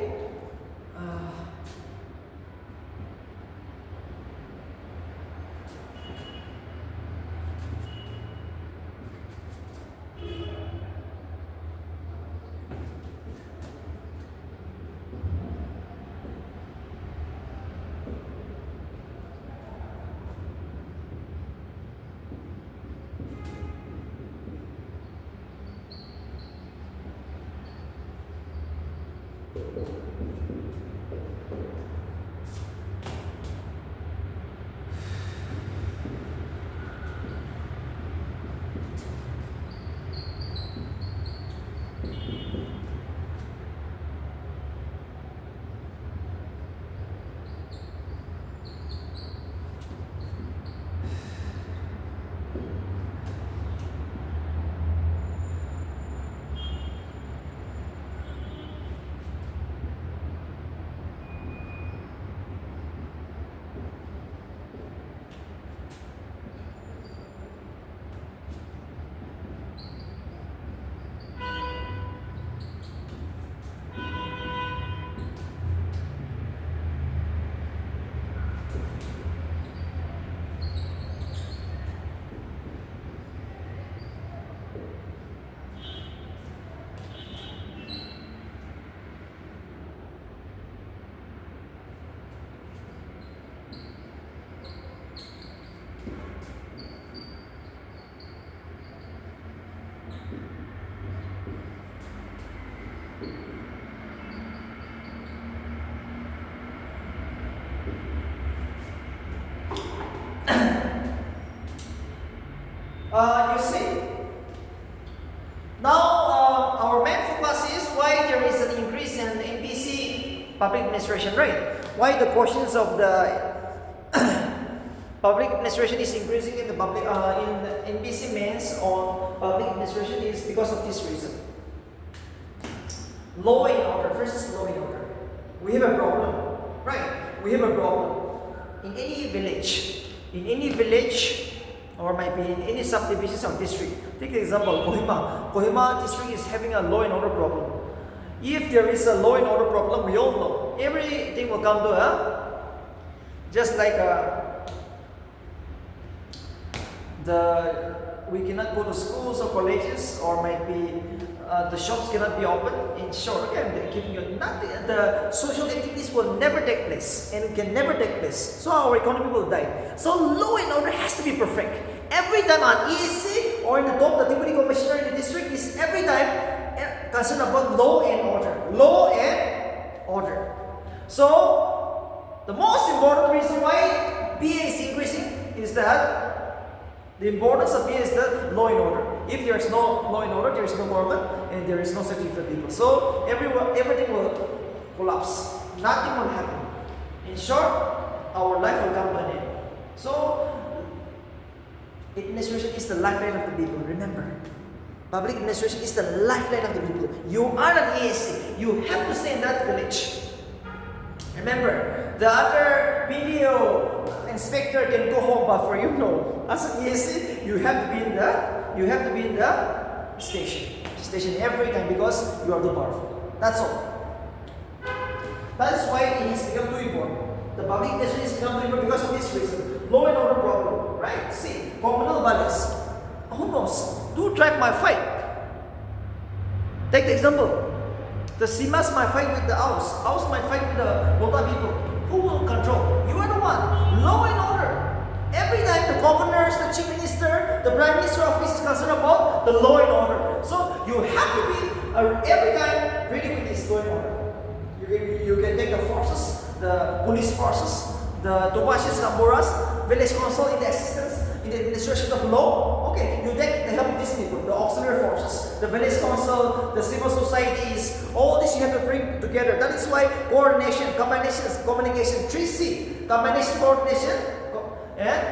You see, now our main focus is why there is an increase in NPC public administration, right? Why the questions of the public administration is increasing in the public in the NPC mains on public administration is because of this reason. Law and order. First is law and order. We have a problem, right? We have a problem in any village, or might be in any subdivisions of district. Take the example, Kohima. Kohima district is having a law and order problem. If there is a law and order problem, we all know everything will come to just like we cannot go to schools or colleges, or might be the shops cannot be open. In short, okay, I'm giving you nothing. The social activities will never take place, and it can never take place. So our economy will die. So law and order has to be perfect. Every time an ESC or in the top, the deputy commissioner in the district is every time concerned about law and order. Law and order. So the most important reason why BA is increasing is that the importance of BA is the law and order. If there is no law and order, there is no government and there is no safety for people. So everything will collapse. Nothing will happen. In short, our life will come to an end. So administration is the lifeline of the people. Remember, public administration is the lifeline of the people. You are an ESC. You have to stay in that village. Remember, the other BDO inspector can go home, but for you, no. As an ESC, you have to be in the station every time because you are too powerful. That's all. That's why it has become too important. The public administration has become too important because of this reason. Law and order problem, right? See, communal violence. Who knows? Two tribes might fight. Take the example. The Simas might fight with the Aus. Aus might fight with the Lota people. Who will control? You are the one. Law and order. Every time the governors, the chief minister, the prime minister office is concerned about the law and order. So you have to be every time ready with this law and order. You can take the forces, the police forces, the Tobashis, Kamboras, village council in the assistance, in the administration of law. Okay, you take the help of these people, the auxiliary forces, the village council, the civil societies, all this you have to bring together. That is why coordination, combination, communication, 3C, combination, coordination, and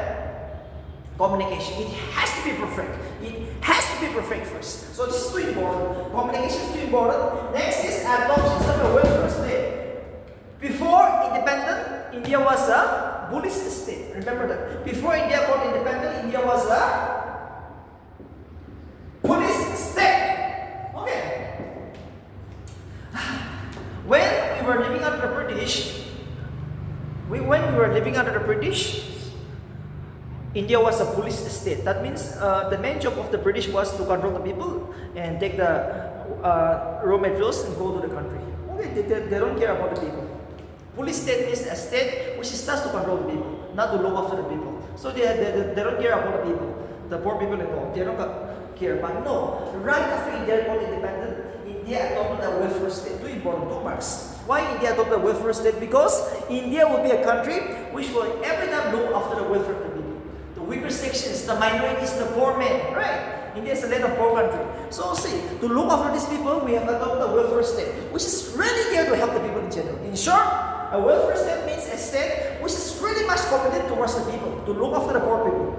communication. It has to be perfect. It has to be perfect first. So this is too important. Communication is too important. Next is adoption of a welfare state. Before independent, India was a Buddhist state. Remember that. Before India got independent, India was a Buddhist state. Okay. When we were living under the British, India was a police state. That means the main job of the British was to control the people and take the raw materials and go to the country. Okay, they don't care about the people. Police state means a state which starts to control the people, not to look after the people. So they don't care about the people, the poor people involved. They don't care. But no, right after India got independent, India adopted a welfare state. Two important, two marks. Why India adopted a welfare state? Because India will be a country which will every time look after the welfare of the people. The weaker sections, the minorities, the poor men, right? India is a land of poor country. So see, to look after these people, we have adopted a welfare state, which is really there to help the people in general. In short, a welfare state means a state which is really much committed towards the people, to look after the poor people.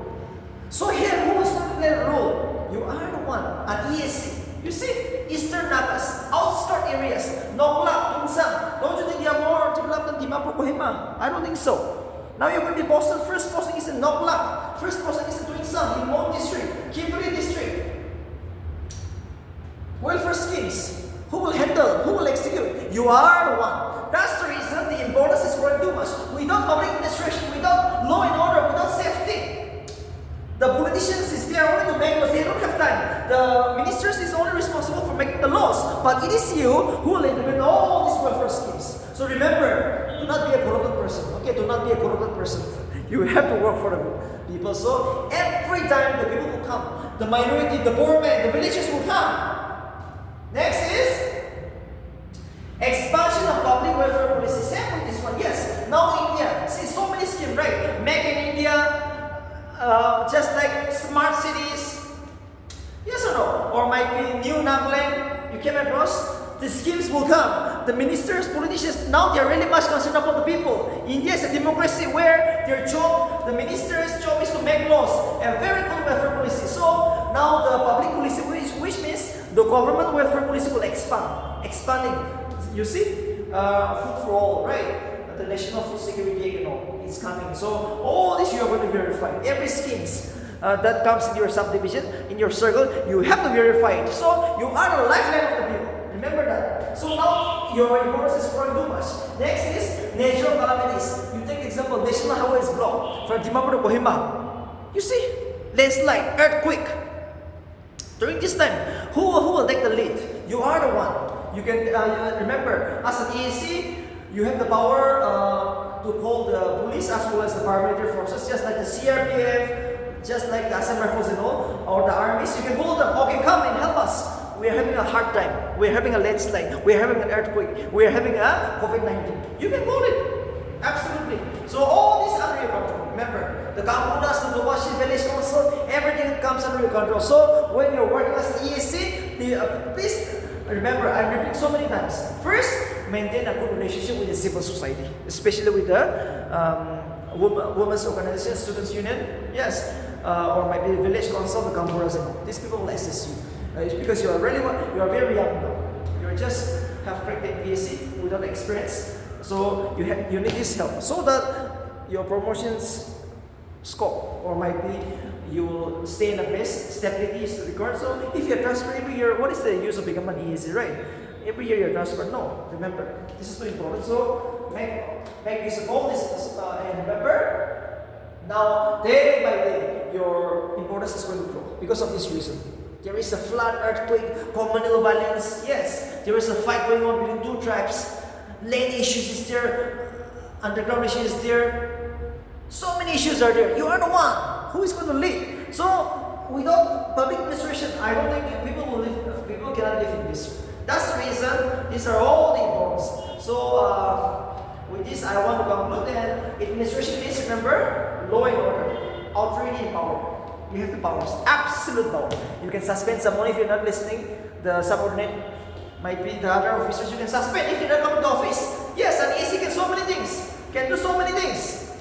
So here, who is going to play the role? You are the one, an ESC. You see, Eastern Nagas, outskirt areas, Noklak, Tunsang. Don't you think they are more developed than Dimapur, Kohima? I don't think so. Now you're going to be posted. First posting is in Noklak. First posting is in Tunsang, in Mon District, Kimberley District. Welfare schemes. Who will handle? Who will execute? You are the one. That's the reason the importance is growing too much. Without public administration, without law and order, without safety, the politicians is there only to make laws. They don't have time. The ministers is only responsible for making the laws. But it is you who will implement all these welfare schemes. So remember, do not be a corrupted person. Okay, do not be a corrupted person. You have to work for the people. So every time the people will come, the minority, the poor man, the villagers will come. Next is expansion of public welfare policy. Same with this one. Yes. Now India, see so many schemes, right? Make in India, just like smart cities, yes or no? Or might be new Nagaland you came across. The schemes will come. The ministers, politicians, now they are really much concerned about the people. India is a democracy where their job, the minister's job is to make laws, a very good welfare policy. So now the public policy, which means the government welfare policy will expanding. You see, food for all, right? The national food security, it's coming. So all this you are going to verify. Every schemes that comes in your subdivision, in your circle, you have to verify it. So you are the lifeline of the people. Remember that. So now your importance is growing too much. Next is natural calamities. You take example, national highway is blocked from Dimapur to Kohima. You see, landslide, earthquake. During this time, who will take the lead? You are the one. You can remember, as an EAC, you have the power to call the police as well as the paramilitary forces, just like the CRPF, just like the Assam Rifles and all, or the armies. You can call them. Okay, come and help us. We are having a hard time. We are having a landslide. We are having an earthquake. We are having a COVID-19. You can call it. Absolutely. So all these are under your control. Remember, the Kampudas, the Dubashi Village Council, everything comes under your control. So when you're working as an EAC, please remember, I'm repeating so many times. First, maintain a good relationship with the civil society, especially with the women's organization, students' union, yes, or maybe the village council, the Kampudas, and all. These people will assist you. It's because you are very young now. You just have cracked the NPSC without experience, so you need this help so that your promotions scope, or might be you will stay in the place. Stability is required. So if you are transferred every year, what is the use of becoming an EAC, right? Every year you're transferred. No, remember, this is too important. So make use of all this, and remember, now day by day your importance is going to grow because of this reason. There is a flood, earthquake, communal violence. Yes, there is a fight going on between two tribes. Land issues is there, underground issues is there. So many issues are there. You are the one who is going to lead. So without public administration, I don't think people cannot live in this. That's the reason. These are all the importance. So with this, I want to conclude. And administration means, remember, law and order, authority and power. You have the powers, absolute power. You can suspend someone if you're not listening. The subordinate might be the other officers. You can suspend if you're not coming to office. Yes, an EC can so many things. Can do so many things.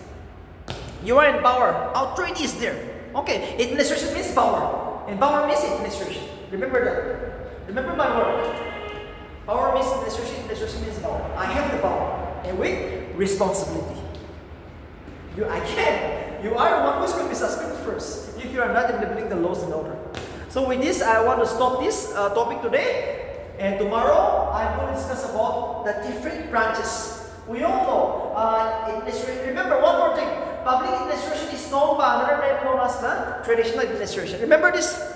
You are in power. Authority is there. Okay, administration means power, and power means administration. Remember that. Remember my word. Power means administration. Administration means power. I have the power, and with responsibility. I can. You are the one who's going to be suspended first if you are not implementing the laws and order. So with this, I want to stop this topic today. And tomorrow, I'm going to discuss about the different branches. We all know administration. Remember one more thing. Public administration is known by another name known as the traditional administration. Remember this?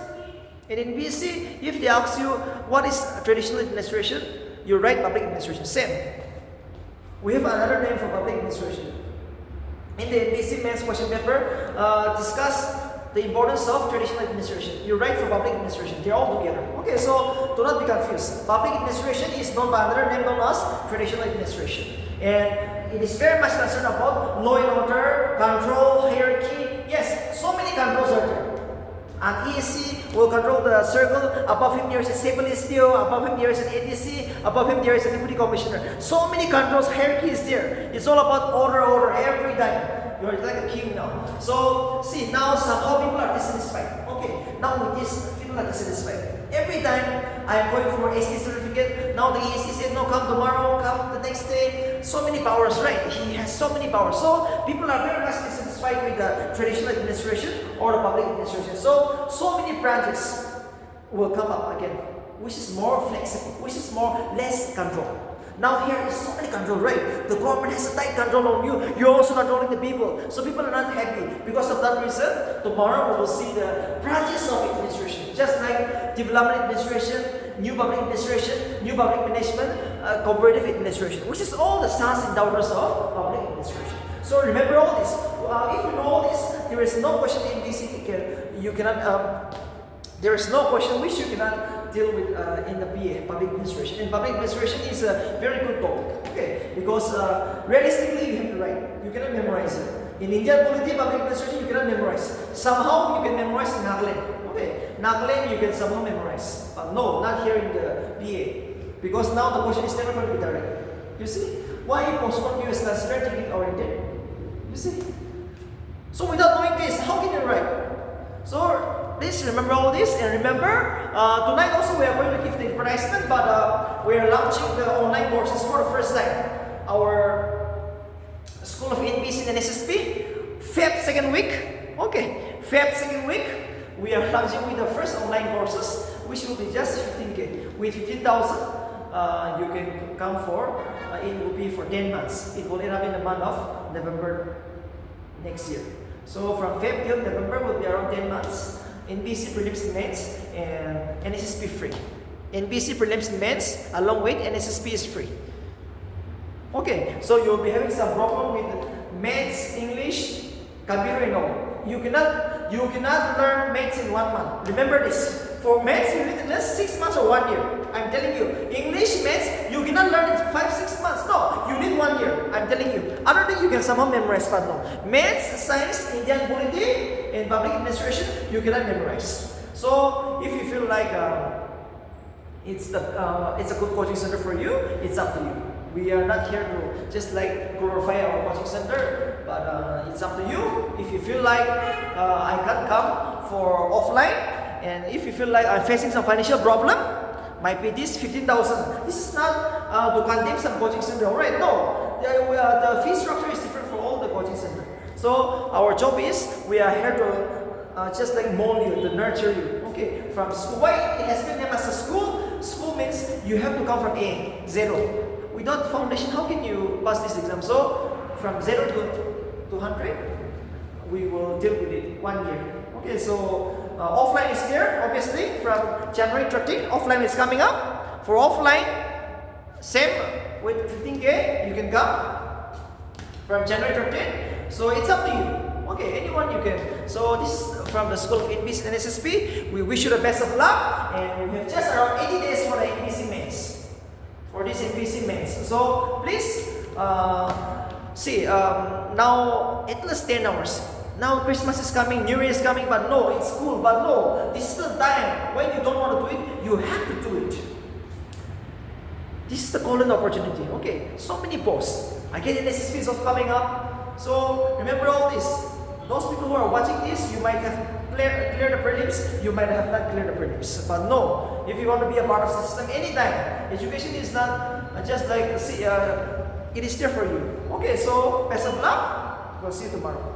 In NPSC, if they ask you what is traditional administration, you write public administration. Same. We have another name for public administration. In the NPSC Mains question paper, discuss the importance of traditional administration. You write for public administration. They're all together. Okay, so do not be confused. Public administration is known by another name known as traditional administration. And it is very much concerned about law and order, control, hierarchy. Yes, so many controls are there. An EAC will control the circle. Above him there is a civil STO. Above him there is an ADC. Above him there is a deputy commissioner. So many controls. Hierarchy is there. It's all about order every time. You are like a king now. So see, now somehow people are dissatisfied. Okay, now with this, people are dissatisfied. Every time I am going for ST certificate, now the EAC said no, come tomorrow, come the next day. So many powers, right? He has so many powers. So people are very much dissatisfied with the traditional administration or the public administration. So many branches will come up again, which is more flexible, which is less control. Now here is so many control, right? The government has a tight control on you. You're also controlling the people. So people are not happy. Because of that reason, tomorrow we will see the branches of administration. Just like development administration, new public administration, new public management, cooperative administration, which is all the sons and daughters of public administration. So remember all this. If you know all this, there is no question in BC you cannot. There is no question which you cannot deal with in the PA, public administration. And public administration is a very good topic, okay? Because realistically, you have to write. You cannot memorize it. In Indian polity, public administration, you cannot memorize. Somehow you can memorize in Nagaland. Okay, Nagaland you can somehow memorize. But no, not here in the BA. Because now the question is never going to be direct. You see? Why you postpone US class strategic oriented? You see? So without knowing this, how can you write? So please remember all this, and remember tonight also we are going to give the advertisement, but we are launching the online courses for the first time. Our School of NPSC and SSP, Feb second week. Okay, Feb second week we are launching with the first online courses, which will be just 15K. With 15,000, you can come for. It will be for 10 months. It will end up in the month of November next year. So from Feb till November will be around 10 months. NPSC Prelims and Mains and NSSP free. NPSC Prelims and Mains along with NSSP is free. Okay, so you'll be having some problem with Maths, English, Computer and all. You cannot learn Maths in 1 month. Remember this. For Maths, you need to learn 6 months or 1 year. I'm telling you. English, Maths, you cannot learn in 5-6 months. No, you need 1 year. I'm telling you. Other than you can somehow memorize, but no. Maths, Science, Indian Polity, and Public Administration, you cannot memorize. So if you feel like it's a good coaching center for you, it's up to you. We are not here to just like glorify our coaching center, but it's up to you. If you feel like I can't come for offline, and if you feel like I'm facing some financial problem, might be this 15,000. This is not to condemn some coaching center, alright? No, the fee structure is different for all the coaching center. So our job is we are here to just like mold you, to nurture you. Okay, from school. Why it has been named as a school? School means you have to come from A, 0. Without foundation, how can you pass this exam? So from 0 to 100, we will deal with it 1 year. Okay, so offline is there, obviously, from January 13. Offline is coming up. For offline, same with 15K, you can come from January 13. So it's up to you. Okay, anyone you can. So this is from the School of NPSC and SSP. We wish you the best of luck, and we have just around 80 days for the NPSC Mains. For this NPSC Mains. So please see now at least 10 hours. Now Christmas is coming, New Year is coming, but no, it's school, but no, this is the time when you don't want to do it, you have to do it. This is the golden opportunity. Okay, so many posts. Again, SSP is also coming up. So remember all this. Those people who are watching this, you might have cleared the prelims, you might have not cleared the prelims. But no, if you want to be a part of the system anytime, education is not just like, it is there for you. Okay, so best of luck. We'll see you tomorrow.